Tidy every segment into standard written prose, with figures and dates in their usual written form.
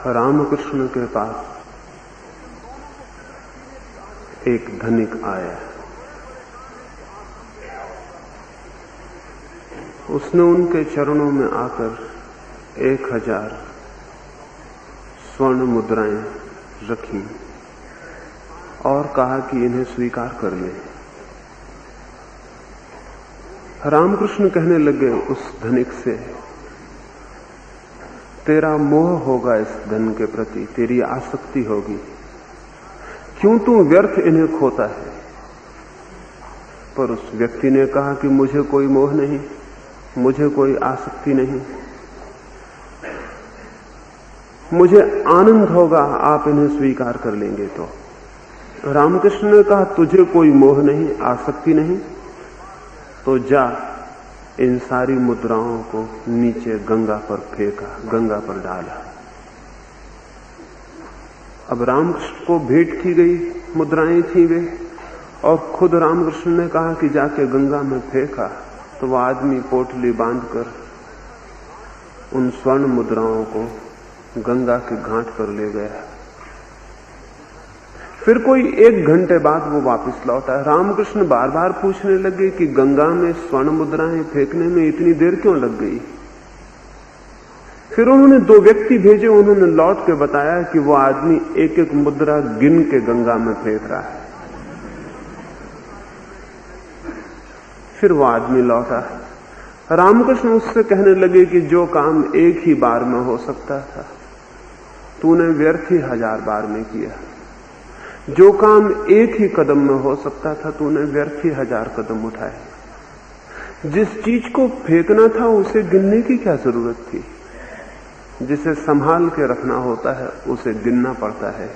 रामकृष्ण के पास एक धनिक आया। उसने उनके चरणों में आकर 1000 स्वर्ण मुद्राएं रखी और कहा कि इन्हें स्वीकार कर ले। रामकृष्ण कहने लगे उस धनिक से, तेरा मोह होगा इस धन के प्रति, तेरी आसक्ति होगी, क्यों तू व्यर्थ इन्हें खोता है। पर उस व्यक्ति ने कहा कि मुझे कोई मोह नहीं, मुझे कोई आसक्ति नहीं, मुझे आनंद होगा आप इन्हें स्वीकार कर लेंगे तो। रामकृष्ण ने कहा तुझे कोई मोह नहीं, आसक्ति नहीं, तो जा इन सारी मुद्राओं को नीचे गंगा पर फेंका, गंगा पर डाला। अब रामकृष्ण को भेंट की गई मुद्राएं थी वे, और खुद रामकृष्ण ने कहा कि जाके गंगा में फेंका, तो वह आदमी पोटली बांधकर उन स्वर्ण मुद्राओं को गंगा के घाट पर ले गया। फिर कोई 1 घंटे बाद वो वापस लौटा। रामकृष्ण बार बार पूछने लगे कि गंगा में स्वर्ण मुद्राएं फेंकने में इतनी देर क्यों लग गई। फिर उन्होंने 2 व्यक्ति भेजे, उन्होंने लौट के बताया कि वो आदमी एक एक मुद्रा गिन के गंगा में फेंक रहा है। फिर वो आदमी लौटा। रामकृष्ण उससे कहने लगे कि जो काम एक ही बार में हो सकता था तूने व्यर्थ ही 1000 बार में किया, जो काम एक ही कदम में हो सकता था तूने व्यर्थ ही 1000 कदम उठाए। जिस चीज को फेंकना था उसे गिनने की क्या जरूरत थी। जिसे संभाल के रखना होता है उसे गिनना पड़ता है,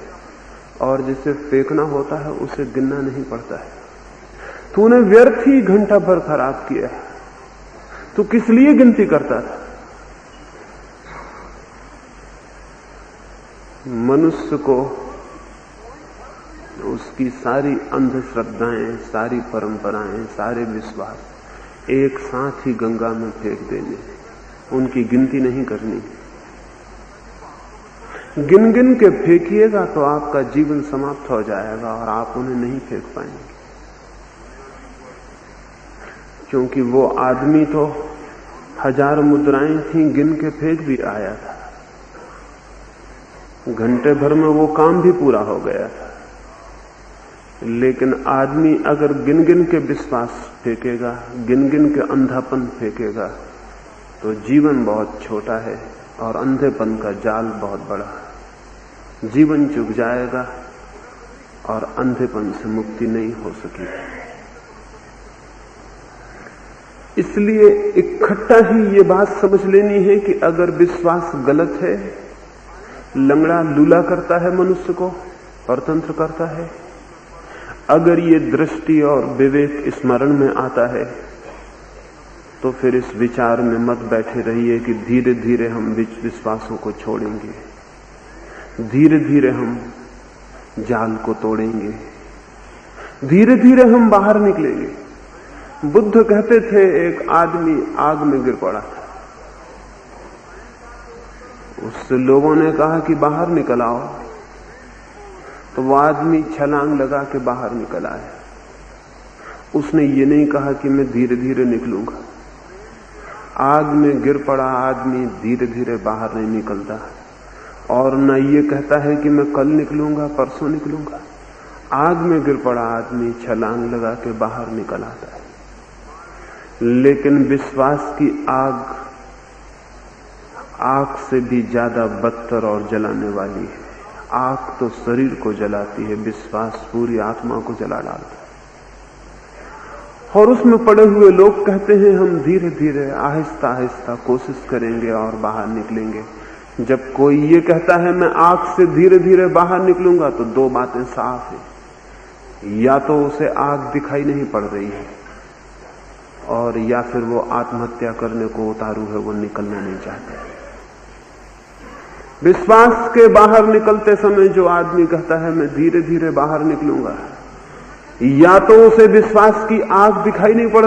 और जिसे फेंकना होता है उसे गिनना नहीं पड़ता है। तूने व्यर्थ ही घंटा भर खराब किया। तू किस लिए गिनती करता था। मनुष्य को उसकी सारी अंधश्रद्धाएं, सारी परंपराएं, सारे विश्वास एक साथ ही गंगा में फेंक देने, उनकी गिनती नहीं करनी। गिन गिन के फेंकिएगा तो आपका जीवन समाप्त हो जाएगा और आप उन्हें नहीं फेंक पाएंगे। क्योंकि वो आदमी तो 1000 मुद्राएं थी, गिन के फेंक भी आया था। घंटे भर में वो काम भी पूरा हो गया था। लेकिन आदमी अगर गिन गिन के विश्वास फेंकेगा, गिन गिन के अंधापन फेंकेगा, तो जीवन बहुत छोटा है और अंधेपन का जाल बहुत बड़ा है। जीवन चुक जाएगा और अंधेपन से मुक्ति नहीं हो सकी। इसलिए इकट्ठा ही ये बात समझ लेनी है कि अगर विश्वास गलत है, लंगड़ा लूला करता है, मनुष्य को परतंत्र करता है। अगर ये दृष्टि और विवेक स्मरण में आता है तो फिर इस विचार में मत बैठे रहिए कि धीरे धीरे हम विश्वासों को छोड़ेंगे, धीरे धीरे हम जाल को तोड़ेंगे, धीरे धीरे हम बाहर निकलेंगे। बुद्ध कहते थे एक आदमी आग में गिर पड़ा था। उससे लोगों ने कहा कि बाहर निकल आओ, तो वो आदमी छलांग लगा के बाहर निकल आया। उसने ये नहीं कहा कि मैं धीरे धीरे निकलूंगा। आग में गिर पड़ा आदमी धीरे धीरे बाहर नहीं निकलता, और न ये कहता है कि मैं कल निकलूंगा, परसों निकलूंगा। आग में गिर पड़ा आदमी छलांग लगा के बाहर निकल आता है। लेकिन विश्वास की आग से भी ज्यादा बदतर और जलाने वाली है। आग तो शरीर को जलाती है, विश्वास पूरी आत्मा को जला डालता है। और उसमें पड़े हुए लोग कहते हैं हम धीरे धीरे आहिस्ता आहिस्ता कोशिश करेंगे और बाहर निकलेंगे। जब कोई ये कहता है मैं आग से धीरे धीरे बाहर निकलूंगा, तो 2 बातें साफ है। या तो उसे आग दिखाई नहीं पड़ रही है, और या फिर वो आत्महत्या करने को उतारू है, वो निकलना नहीं चाहता। विश्वास के बाहर निकलते समय जो आदमी कहता है मैं धीरे धीरे बाहर निकलूंगा, या तो उसे विश्वास की आग दिखाई नहीं पड़